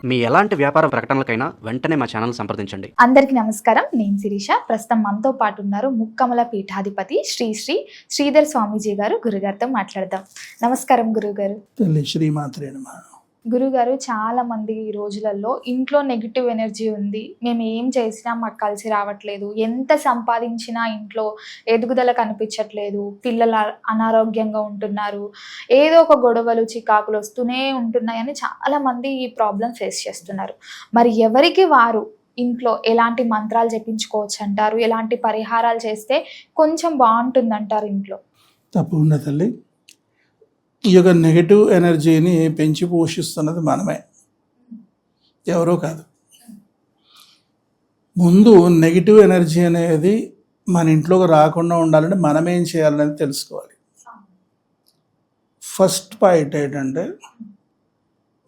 మీ ఎలాంటి వ్యాపార ప్రకటనలకైనా వెంటనే మా ఛానల్ సంప్రదించండి. అందరికీ నమస్కారం. నేను శిరీష. ప్రస్తుతం మనతో పాటు ఉన్నారు ముక్కమల పీఠాధిపతి శ్రీధర్ స్వామీజీ గారు. గురుగారితో మాట్లాడదాం. నమస్కారం గురుగారు. శ్రీమాత్రే నమః. గురుగారు, చాలా మంది ఈ రోజులలో ఇంట్లో నెగిటివ్ ఎనర్జీ ఉంది, మేము ఏం చేసినా మాకు కలిసి రావట్లేదు, ఎంత సంపాదించినా ఇంట్లో ఎదుగుదల కనిపించట్లేదు, పిల్లలు అనారోగ్యంగా ఉంటున్నారు, ఏదో ఒక గొడవలు చికాకులు వస్తూనే ఉంటున్నాయని చాలా మంది ఈ ప్రాబ్లం ఫేస్ చేస్తున్నారు. మరి ఎవరికి వారు ఇంట్లో ఎలాంటి మంత్రాలు జపించుకోవచ్చు అంటారు? ఎలాంటి పరిహారాలు చేస్తే కొంచెం బాగుంటుంది అంటారు ఇంట్లో? తప్పకుండా తల్లి, ఈ యొక్క నెగటివ్ ఎనర్జీని పెంచి పోషిస్తున్నది మనమే, ఎవరో కాదు. ముందు నెగిటివ్ ఎనర్జీ అనేది మన ఇంట్లోకి రాకుండా ఉండాలంటే మనం ఏం చేయాలనేది తెలుసుకోవాలి. ఫస్ట్ పాయింట్ ఏంటంటే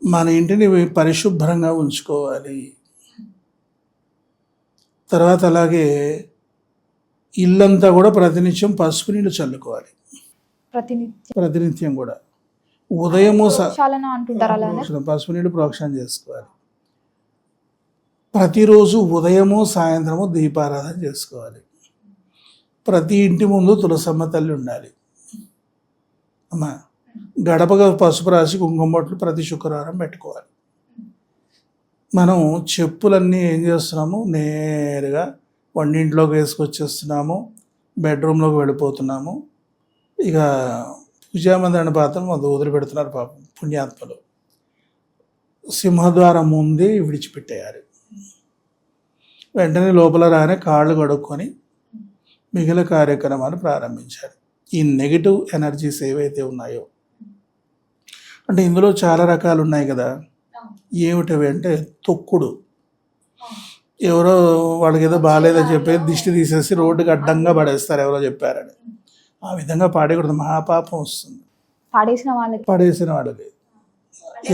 మన ఇంటిని పరిశుభ్రంగా ఉంచుకోవాలి. తర్వాత అలాగే ఇల్లంతా కూడా ప్రతినిత్యం పసుపు నీళ్ళు చల్లుకోవాలి. ప్రతినిత్యం కూడా ఉదయము పసుపు నీళ్ళు ప్రోక్షణ చేసుకోవాలి. ప్రతిరోజు ఉదయము సాయంత్రము దీపారాధన చేసుకోవాలి. ప్రతి ఇంటి ముందు తులసమ్మ తల్లి ఉండాలి. అమ్మా, గడపగా పసుపు రాసి కుంకుమ బొట్లు ప్రతి శుక్రవారం పెట్టుకోవాలి. మనం చెప్పులన్నీ ఏం చేస్తున్నాము, నేరుగా వంటింట్లోకి వేసుకొచ్చేస్తున్నాము, బెడ్రూమ్లోకి వెళ్ళిపోతున్నాము. ఇక పూజామందిరాన్ని పాత్ర మొదలు వదిలిపెడుతున్నారు పాపం పుణ్యాత్మలు. సింహద్వారం ముందే విడిచిపెట్టేయాలి. వెంటనే లోపల రానే కాళ్ళు కడుక్కొని మిగిలిన కార్యక్రమాలు ప్రారంభించాలి. ఈ నెగిటివ్ ఎనర్జీస్ ఏవైతే ఉన్నాయో, అంటే ఇందులో చాలా రకాలు ఉన్నాయి కదా. ఏమిటవి అంటే తొక్కుడు. ఎవరో వాళ్ళకి ఏదో బాగాలేదని చెప్పి దిష్టి తీసేసి రోడ్డుకి అడ్డంగా పడేస్తారు, ఎవరో చెప్పారని. ఆ విధంగా పాడేయకూడదు, మహాపాపం వస్తుంది పడేసిన వాళ్ళకి.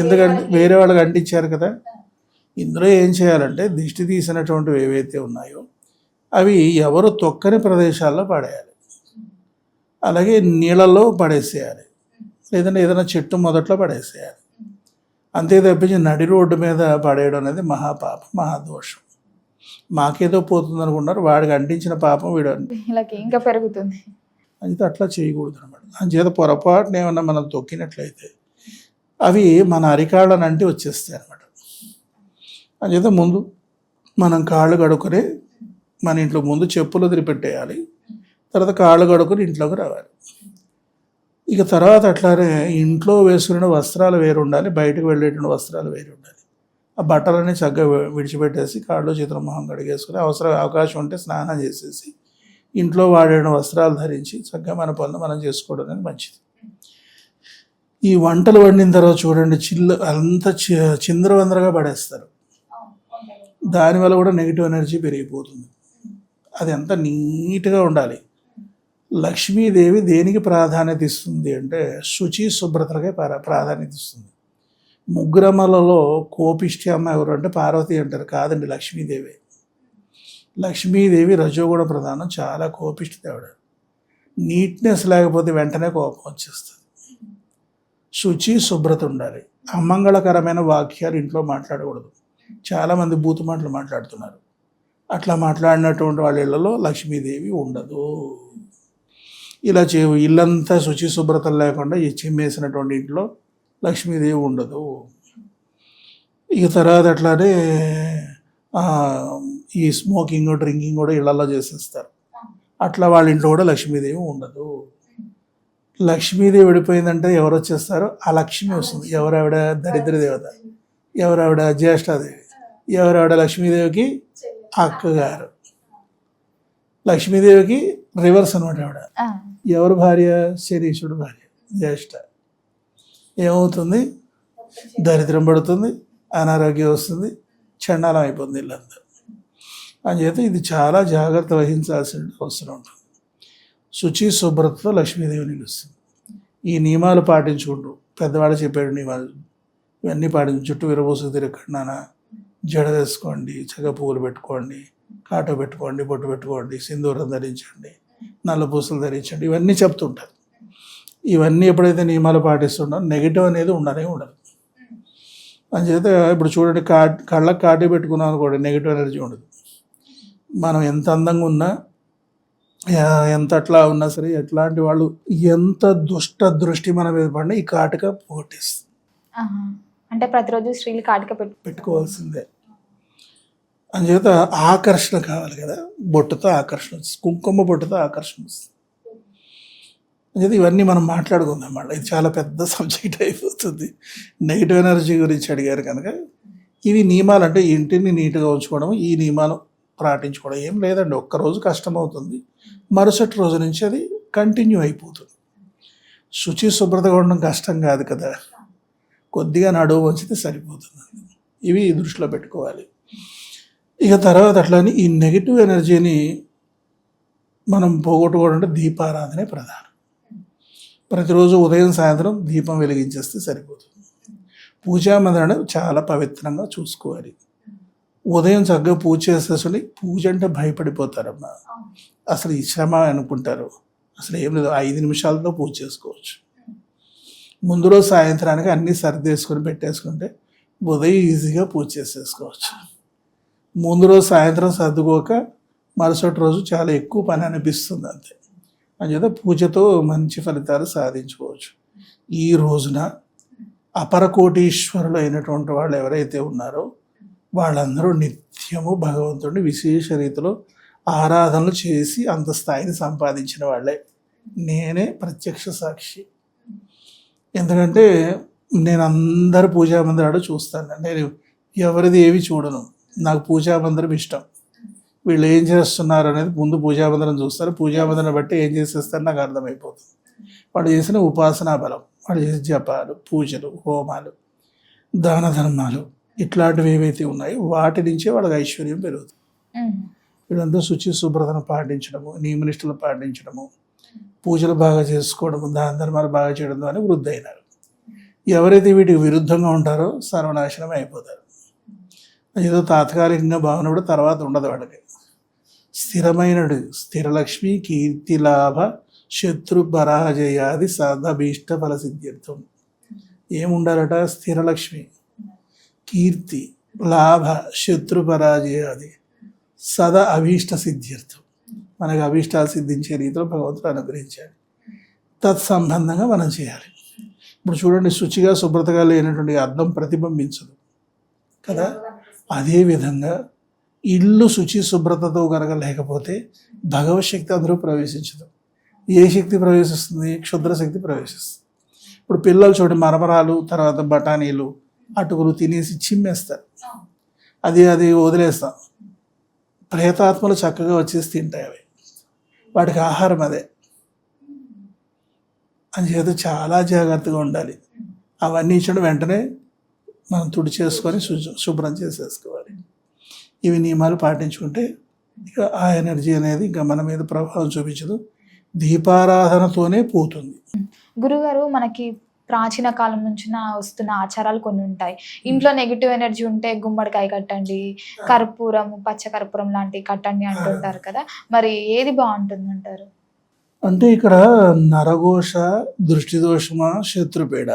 ఎందుకంటే వేరే వాళ్ళకి అంటించారు కదా. ఇందులో ఏం చేయాలంటే దిష్టి తీసినటువంటివి ఏవైతే ఉన్నాయో అవి ఎవరు తొక్కని ప్రదేశాల్లో పడేయాలి. అలాగే నీళ్ళల్లో పడేసేయాలి, లేదంటే ఏదైనా చెట్టు మొదట్లో పడేసేయాలి. అంతే తప్పించి నడి రోడ్డు మీద పడేయడం అనేది మహాపాపం, మహాదోషం. మాకేదో పోతుంది అనుకుంటారు, వాడికి అంటించిన పాపం వీడు ఇంకా పెరుగుతుంది. అయితే అట్లా చేయకూడదు అనమాట. అంచేత పొరపాటున ఏమన్నా మనం తొక్కినట్లయితే అవి మన అరికాళ్ళని అంటే వచ్చేస్తాయి అనమాట. అంచేత ముందు మనం కాళ్ళు కడుక్కొని మన ఇంట్లో ముందు చెప్పులు వదిలిపెట్టేయాలి. తర్వాత కాళ్ళు కడుక్కొని ఇంట్లోకి రావాలి. ఇక తర్వాత అట్లానే ఇంట్లో వేసుకునే వస్త్రాలు వేరు ఉండాలి, బయటకు వెళ్ళేటువంటి వస్త్రాలు వేరు ఉండాలి. ఆ బట్టలన్నీ చక్కగా విడిచిపెట్టేసి కాళ్ళు చేతుల మొహం కడిగేసుకుని అవకాశం ఉంటే స్నానం చేసేసి ఇంట్లో వాడే వస్త్రాలు ధరించి చక్కగా మన పనులు మనం చేసుకోవడం అనేది మంచిది. ఈ వంటలు వండిన తర్వాత చూడండి, అంతా చిందరవందరగా పడేస్తారు. దానివల్ల కూడా నెగిటివ్ ఎనర్జీ పెరిగిపోతుంది. అది అంతా నీట్గా ఉండాలి. లక్ష్మీదేవి దేనికి ప్రాధాన్యత ఇస్తుంది అంటే శుచి శుభ్రతకే ప్రాధాన్యత ఇస్తుంది. ముగ్గురమ్మలలో కోపిష్టి అమ్మ ఎవరు అంటే పార్వతి అంటారు, కాదండి, లక్ష్మీదేవి. లక్ష్మీదేవి రజోగుణ ప్రధానం, చాలా కోపిష్టి దేవుడ. నీట్నెస్ లేకపోతే వెంటనే కోపం వచ్చేస్తుంది. శుచి శుభ్రత ఉండాలి. అమంగళకరమైన వాక్యాలు ఇంట్లో మాట్లాడకూడదు. చాలామంది బూతు మాటలు మాట్లాడుతున్నారు. అట్లా మాట్లాడినటువంటి వాళ్ళ ఇళ్లలో లక్ష్మీదేవి ఉండదు. ఇలా ఇల్లంతా శుచి శుభ్రత లేకుండా ఈ చిమ్మేసినటువంటి ఇంట్లో లక్ష్మీదేవి ఉండదు. ఇక తర్వాత అట్లానే ఈ స్మోకింగ్ డ్రింకింగ్ కూడా ఇళ్లలో చేసేస్తారు. అట్లా వాళ్ళ ఇంట్లో కూడా లక్ష్మీదేవి ఉండదు. లక్ష్మీదేవి విడిపోయిందంటే ఎవరు వచ్చేస్తారో ఆ లక్ష్మి వస్తుంది. ఎవరావిడ? దరిద్ర దేవత. ఎవరావిడ? జ్యేష్ఠాదేవి. ఎవరావిడ? లక్ష్మీదేవికి అక్కగారు. లక్ష్మీదేవికి రివర్స్ అనమాట ఆవిడ. ఎవరు భార్య? శనీశ్వరుడు భార్య జ్యేష్ఠ. ఏమవుతుంది? దరిద్రం పడుతుంది, అనారోగ్యం వస్తుంది, చండాలం అయిపోతుంది ఇల్లంతా. అందుచేత ఇది చాలా జాగ్రత్త వహించాల్సిన అవసరం ఉంటుంది. శుచి శుభ్రతతో లక్ష్మీదేవి నిలుస్తుంది. ఈ నియమాలు పాటించుకుంటూ పెద్దవాళ్ళు చెప్పాడు నియమాలు ఇవన్నీ పాటించి చుట్టూ విరబోసుకు తిరగకుండా జడ వేసుకోండి, చక్కగా పువ్వులు పెట్టుకోండి, కాటో పెట్టుకోండి, బొట్టు పెట్టుకోండి, సింధూరం ధరించండి, నల్ల పూసలు ధరించండి, ఇవన్నీ చెప్తుంటారు. ఇవన్నీ ఎప్పుడైతే నియమాలు పాటిస్తుంటారో నెగిటివ్ అనేది ఉండనే ఉండదు. అందుచేత ఇప్పుడు చూడండి, కళ్ళకు కాటి పెట్టుకున్నాం అనుకోండి, నెగిటివ్ ఎనర్జీ ఉండదు. మనం ఎంత అందంగా ఉన్నా, ఎంత అట్లా ఉన్నా సరే, ఎట్లాంటి వాళ్ళు ఎంత దుష్ట దృష్టి మన మీద పడినా ఈ కాటిక పోగొట్టేస్తుంది. ఆహా. అంటే ప్రతిరోజు స్త్రీలు కాటిక పెట్టుకోవాల్సిందే. అందుచేత ఆకర్షణ కావాలి కదా, బొట్టుతో ఆకర్షణ వస్తుంది, కుంకుమ బొట్టుతో ఆకర్షణ వస్తుంది. అందుచేత ఇవన్నీ మనం మాట్లాడుకుందాం అన్నమాట. ఇది చాలా పెద్ద సబ్జెక్ట్ అయిపోతుంది. నెగిటివ్ ఎనర్జీ గురించి అడిగారు కనుక ఇవి నియమాలు. అంటే ఇంటిని నీట్గా ఉంచుకోవడం, ఈ నియమాలు పాటించుకోవడం. ఏం లేదండి, ఒక్కరోజు కష్టం అవుతుంది, మరుసటి రోజు నుంచి అది కంటిన్యూ అయిపోతుంది. శుచి శుభ్రతగా ఉండడం కష్టం కాదు కదా, కొద్దిగా నడువు వంచితే సరిపోతుంది. ఇవి దృష్టిలో పెట్టుకోవాలి. ఇక తర్వాత అట్లని ఈ నెగిటివ్ ఎనర్జీని మనం పోగొట్టుకోవాలంటే దీపారాధనే ప్రధానం. ప్రతిరోజు ఉదయం సాయంత్రం దీపం వెలిగించేస్తే సరిపోతుంది. పూజా మందిరాన్ని చాలా పవిత్రంగా చూసుకోవాలి. ఉదయం చక్కగా పూజ చేసేసరి, పూజ అంటే భయపడిపోతారమ్మా, అసలు ఈ శ్రమ అనుకుంటారు. అసలు ఏం లేదు, 5 నిమిషాలతో పూజ చేసుకోవచ్చు. ముందు రోజు సాయంత్రానికి అన్నీ సర్దేసుకొని పెట్టేసుకుంటే ఉదయం ఈజీగా పూజ చేసేసుకోవచ్చు. ముందు రోజు సాయంత్రం సర్దుకోక మరుసటి రోజు చాలా ఎక్కువ పని అనిపిస్తుంది అంతే. అందుచేత పూజతో మంచి ఫలితాలు సాధించుకోవచ్చు. ఈ రోజున అపరకోటీశ్వరులు అయినటువంటి వాళ్ళు ఎవరైతే ఉన్నారో వాళ్ళందరూ నిత్యము భగవంతుడిని విశేష రీతిలో ఆరాధనలు చేసి అంత స్థాయిని సంపాదించిన వాళ్ళే. నేనే ప్రత్యక్ష సాక్షి. ఎందుకంటే నేను అందరు పూజా మందిరాలు చూస్తాను. నేను ఎవరిది ఏవి చూడను, నాకు పూజా మందిరం ఇష్టం. వీళ్ళు ఏం చేస్తున్నారు అనేది ముందు పూజా మందిరం చూస్తారు. పూజా మందిరం బట్టి ఏం చేసేస్తారు నాకు అర్థమైపోతుంది. వాళ్ళు చేసిన ఉపాసనా బలం, వాళ్ళు చేసిన జపాలు, పూజలు, హోమాలు, దాన ధర్మాలు, ఇట్లాంటివి ఏవైతే ఉన్నాయో వాటి నుంచే వాళ్ళకి ఐశ్వర్యం పెరుగుతుంది. వీళ్ళంతా శుచి శుభ్రతను పాటించడము, నియమనిష్టలు పాటించడము, పూజలు బాగా చేసుకోవడము, దాన ధర్మాలు బాగా చేయడం ద్వారా వృద్ధి అయినారు. ఎవరైతే వీటికి విరుద్ధంగా ఉంటారో సర్వనాశనం అయిపోతారు. ఏదో తాత్కాలికంగా భావన కూడా తర్వాత ఉండదు వాళ్ళకి. స్థిరమైనడు స్థిరలక్ష్మి కీర్తి లాభ శత్రు పరాజయాది సదభీష్ట ఫల సిద్ధ్యర్థం. ఏముండాలట? స్థిరలక్ష్మి, కీర్తి, లాభ, శత్రు పరాజయాది సద అభీష్ట సిద్ధ్యర్థం. మనకు అభీష్టాలు సిద్ధించే రీతిలో భగవంతుడు అనుగ్రహించాలి. తత్సంబంధంగా మనం చేయాలి. ఇప్పుడు చూడండి, శుచిగా శుభ్రతగా లేనటువంటి అద్దం ప్రతిబింబించదు కదా. అదేవిధంగా ఇల్లు శుచి శుభ్రతతో కనుక లేకపోతే భగవత్ శక్తి అందులో ప్రవేశించదు. ఏ శక్తి ప్రవేశిస్తుంది? క్షుద్ర శక్తి ప్రవేశిస్తుంది. ఇప్పుడు పిల్లలు చూడండి, మరమరాలు, తర్వాత బఠానీలు, అటుకులు తినేసి చిమ్మేస్తారు, అది వదిలేస్తాం. ప్రేతాత్మలు చక్కగా వచ్చేసి తింటాయి అవి, వాటికి ఆహారం అదే. అందుచేత చాలా జాగ్రత్తగా ఉండాలి. అవన్నీ ఇచ్చిన వెంటనే మనం తుడి చేసుకొని శుభ్రం చేసేసుకోవాలి. ఇవి నియమాలు పాటించుకుంటే ఇక ఆ ఎనర్జీ అనేది ఇంకా మన మీద ప్రభావం చూపించదు, దీపారాధనతోనే పోతుంది. గురుగారు, మనకి ప్రాచీన కాలం నుంచి వస్తున్న ఆచారాలు కొన్ని ఉంటాయి. ఇంట్లో నెగిటివ్ ఎనర్జీ ఉంటే గుమ్మడికాయ కట్టండి, కర్పూరం, పచ్చ కర్పూరం లాంటివి కట్టండి అంటుంటారు కదా, మరి ఏది బాగుంటుంది అంటారు? అంటే ఇక్కడ నరఘోష, దృష్టి దోషమా, శత్రుపీడ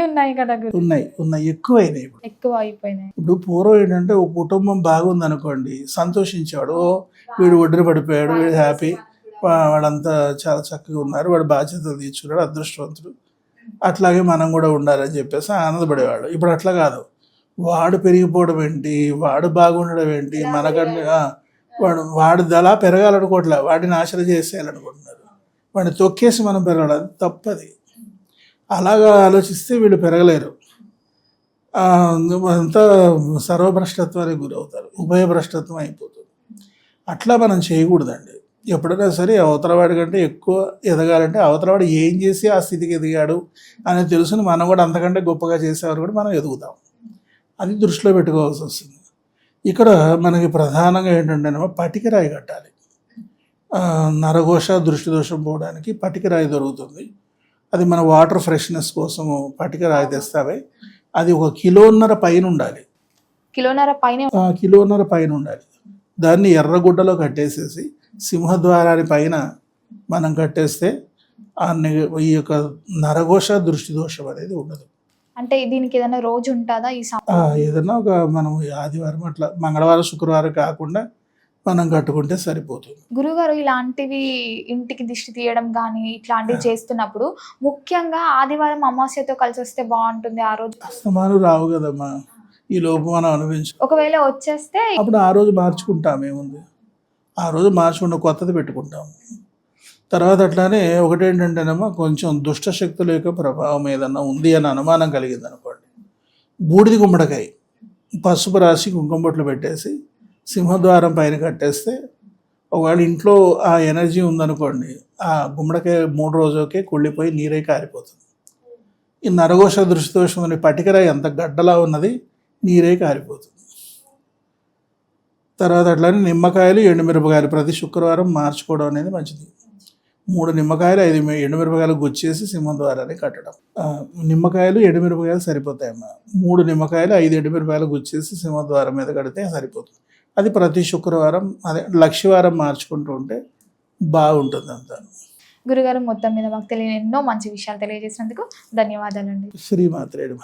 ఉన్నాయి కదా, ఉన్నాయి ఎక్కువైనాయి. ఎక్కువ అయిపోయినాయి. ఇప్పుడు పూర్వం ఏంటంటే ఒక కుటుంబం బాగుంది అనుకోండి, సంతోషించాడు, వీడు ఒడ్డున పడిపోయాడు, వీడు హ్యాపీ, వాడంతా చాలా చక్కగా ఉన్నారు, వాడు బాధ్యతలు తీర్చుకున్నాడు, అదృష్టవంతుడు, అట్లాగే మనం కూడా ఉండాలని చెప్పేసి ఆనందపడేవాడు. ఇప్పుడు అట్లా కాదు, వాడు పెరిగిపోవడం ఏంటి, వాడు బాగుండడం ఏంటి, మనకన్నా వాడు అలా పెరగాలనుకోవట్లే, వాడిని నాశనం చేసేయాలనుకుంటున్నారు, వాడిని తొక్కేసి మనం పెరగాలి, అది తప్పది. అలాగా ఆలోచిస్తే వీళ్ళు పెరగలేరు, అంతా సర్వభ్రష్టత్వానికి గురవుతారు, ఉభయభ్రష్టత్వం అయిపోతుంది. అట్లా మనం చేయకూడదండి. ఎప్పుడైనా సరే అవతలవాడి కంటే ఎక్కువ ఎదగాలంటే అవతలవాడు ఏం చేసి ఆ స్థితికి ఎదిగాడు అనేది తెలుసుని మనం కూడా అంతకంటే గొప్పగా చేసేవారు కూడా మనం ఎదుగుతాం. అది దృష్టిలో పెట్టుకోవాల్సి వస్తుంది. ఇక్కడ మనకి ప్రధానంగా ఏంటంటే పటికరాయి కట్టాలి. నరఘోష, దృష్టి దోషం పోవడానికి పటికరాయి దొరుకుతుంది. అది మన వాటర్ ఫ్రెష్నెస్ కోసము పటికరాయి తెస్తావే, అది 1.5 కిలోల పైన ఉండాలి. కిలోన్నర పైన ఉండాలి. దాన్ని ఎర్రగుడ్డలో కట్టేసేసి సింహద్వారాన్ని పైన మనం కట్టేస్తే ఈ యొక్క నరఘోష, దృష్టి దోషం అనేది ఉండదు. అంటే దీనికి ఏదైనా రోజు ఉంటుందా ఈ ఏదన్నా ఒక మనం ఆదివారం అట్లా మంగళవారం శుక్రవారం కాకుండా మనం కట్టుకుంటే సరిపోతుంది. గురుగారు ఇలాంటివి ఇంటికి దిష్టి తీయడం కానీ ఇట్లాంటివి చేస్తున్నప్పుడు ముఖ్యంగా ఆదివారం అమావాస్యతో కలిసి వస్తే బాగుంటుంది ఆ రోజు. అస్తమానం రావు కదమ్మా, ఈ లోపు మనం అనుభవించు. ఒకవేళ వచ్చేస్తే అప్పుడు ఆ రోజు మార్చుకుంటాం, ఏముంది, ఆ రోజు మార్చుకుంటే కొత్తది పెట్టుకుంటాం. తర్వాత అట్లానే ఒకటేంటంటేనేమో కొంచెం దుష్ట శక్తుల యొక్క ప్రభావం ఏదన్నా ఉంది అని అనుమానం కలిగింది అనుకోండి, బూడిది గుమ్మడికాయ పసుపు రాసి కుంకుమ బొట్లు పెట్టేసి సింహద్వారం పైన కట్టేస్తే, ఒకవేళ ఇంట్లో ఆ ఎనర్జీ ఉందనుకోండి, ఆ గుమ్మడికాయ 3 రోజులకే కుళ్ళిపోయి నీరై కారిపోతుంది. ఈ నరఘోష దృష్టిదోషం అనే పటికరాయి ఎంత గడ్డలా ఉన్నది నీరై కారిపోతుంది. తర్వాత అట్లానే నిమ్మకాయలు ఎండుమిరపకాయలు ప్రతి శుక్రవారం మార్చుకోవడం అనేది మంచిది. 3 నిమ్మకాయలు 5 ఎండుమిరపకాయలు గుచ్చేసి సింహద్వారాన్ని కట్టడం. నిమ్మకాయలు ఎండుమిరపకాయలు సరిపోతాయమ్మా. 3 నిమ్మకాయలు 5 ఎండుమిరపకాయలు గుచ్చేసి సింహద్వారం మీద కడితే సరిపోతుంది. అది ప్రతి శుక్రవారం అదే లక్షవారం మార్చుకుంటూ ఉంటే బాగుంటుంది అంతా. గురుగారు మొత్తం మీద మాకు తెలియని ఎన్నో మంచి విషయాలు తెలియజేసినందుకు ధన్యవాదాలండి. శ్రీమాత్రేడు.